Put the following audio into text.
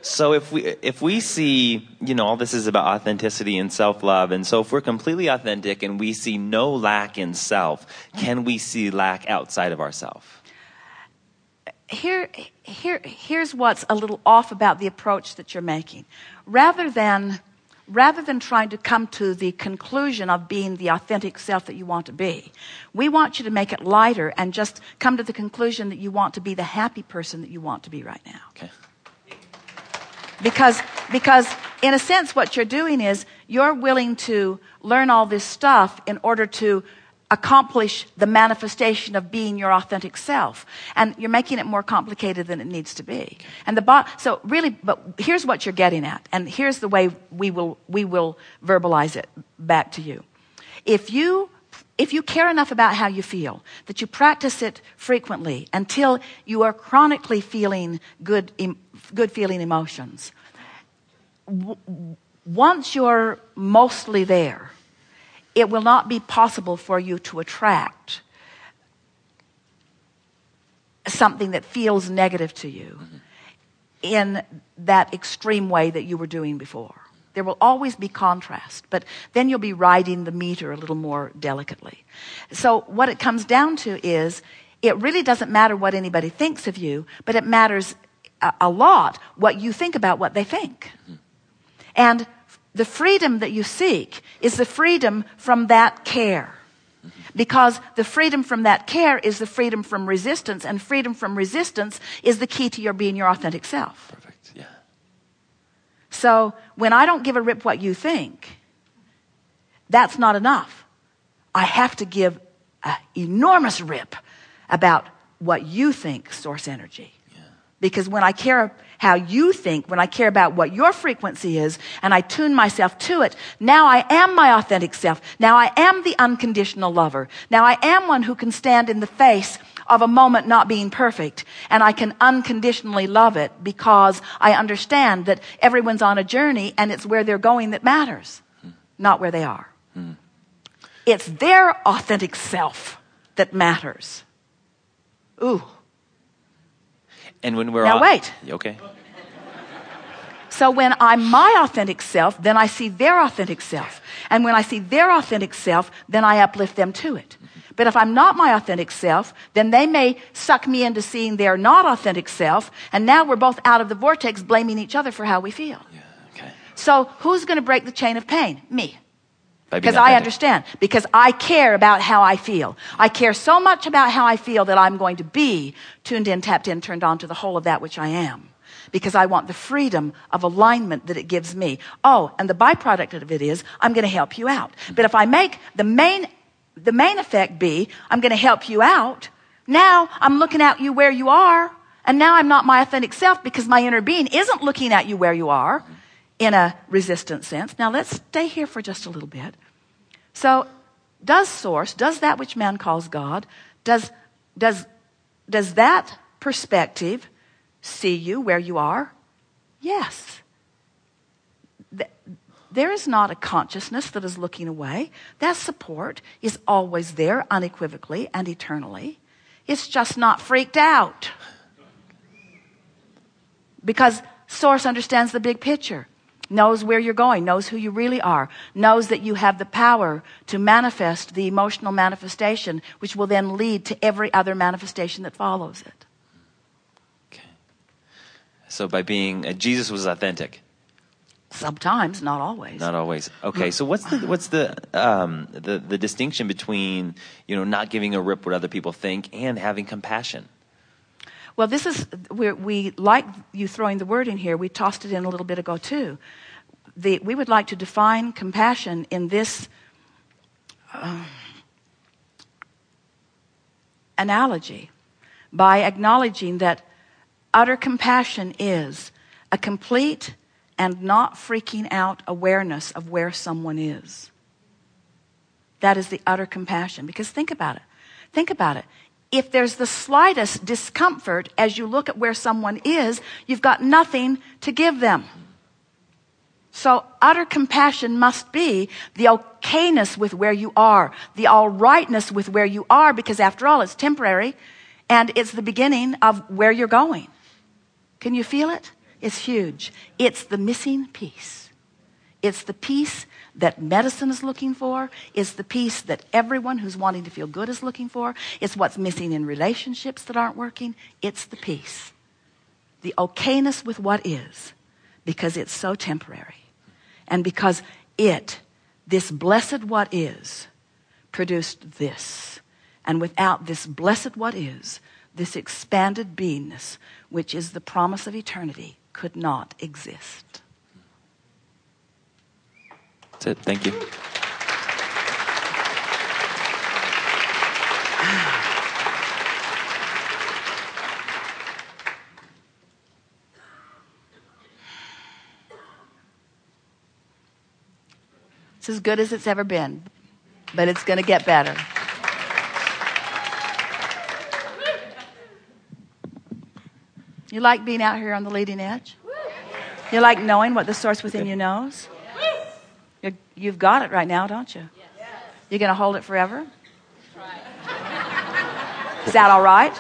So if we see, all this is about authenticity and self-love, and so if we're completely authentic and we see no lack in self, can we see lack outside of ourselves? Here's what's a little off about the approach that you're making. Rather than trying to come to the conclusion of being the authentic self that you want to be, we want you to make it lighter and just come to the conclusion that you want to be the happy person that you want to be right now. Okay. Because in a sense what you're doing is you're willing to learn all this stuff in order to accomplish the manifestation of being your authentic self, and you're making it more complicated than it needs to be. And but here's what you're getting at, and here's the way we will verbalize it back to you. If you care enough about how you feel that you practice it frequently until you are chronically feeling good feeling emotions, once you're mostly there, it will not be possible for you to attract something that feels negative to you in that extreme way that you were doing before. There will always be contrast, but then you'll be riding the meter a little more delicately. So what it comes down to is it really doesn't matter what anybody thinks of you, but it matters a lot what you think about what they think. And the freedom that you seek is the freedom from that care. Because the freedom from that care is the freedom from resistance, and freedom from resistance is the key to your being your authentic self. Perfect, yeah. So when I don't give a rip what you think, that's not enough. I have to give an enormous rip about what you think, source energy. Because when I care how you think, when I care about what your frequency is, and I tune myself to it, now I am my authentic self. Now I am the unconditional lover. Now I am one who can stand in the face of a moment not being perfect, and I can unconditionally love it because I understand that everyone's on a journey and it's where they're going that matters, not where they are. It's their authentic self that matters. Ooh. And when we're now wait. Okay. So when I'm my authentic self, then I see their authentic self. And when I see their authentic self, then I uplift them to it. But if I'm not my authentic self, then they may suck me into seeing their not authentic self, and now we're both out of the vortex blaming each other for how we feel. Yeah, okay. So who's going to break the chain of pain? Me. Because I understand. Because I care about how I feel. I care so much about how I feel that I'm going to be tuned in, tapped in, turned on to the whole of that which I am. Because I want the freedom of alignment that it gives me. Oh, and the byproduct of it is I'm going to help you out. But if I make the main effect be I'm going to help you out, now I'm looking at you where you are, and now I'm not my authentic self because my inner being isn't looking at you where you are in a resistant sense. Now let's stay here for just a little bit. So does that which man calls God, does that perspective see you where you are? Yes. There is not a consciousness that is looking away. That support is always there unequivocally and eternally. It's just not freaked out. Because Source understands the big picture, knows where you're going, knows who you really are, knows that you have the power to manifest the emotional manifestation, which will then lead to every other manifestation that follows it. Okay. So by being, Jesus was authentic. Sometimes, not always. Not always. Okay. So what's the distinction between, not giving a rip what other people think and having compassion? Well, this is we like you throwing the word in here. We tossed it in a little bit ago too. We would like to define compassion in this analogy by acknowledging that utter compassion is a complete and not freaking out awareness of where someone is. That is the utter compassion. Because think about it. Think about it. If there's the slightest discomfort as you look at where someone is, you've got nothing to give them. So utter compassion must be the okayness with where you are, the all rightness with where you are, because after all, it's temporary and it's the beginning of where you're going. Can you feel it? is huge. It's the missing piece. It's the piece that medicine is looking for. It's the piece that everyone who's wanting to feel good is looking for. It's what's missing in relationships that aren't working. It's the piece. The okayness with what is, because it's so temporary. And because this blessed what is, produced this. And without this blessed what is, this expanded beingness, which is the promise of eternity, could not exist. That's it. Thank you. It's as good as it's ever been, but it's going to get better. You like being out here on the leading edge? You like knowing what the source within you knows? You've got it right now, don't you? You're going to hold it forever? Is that all right?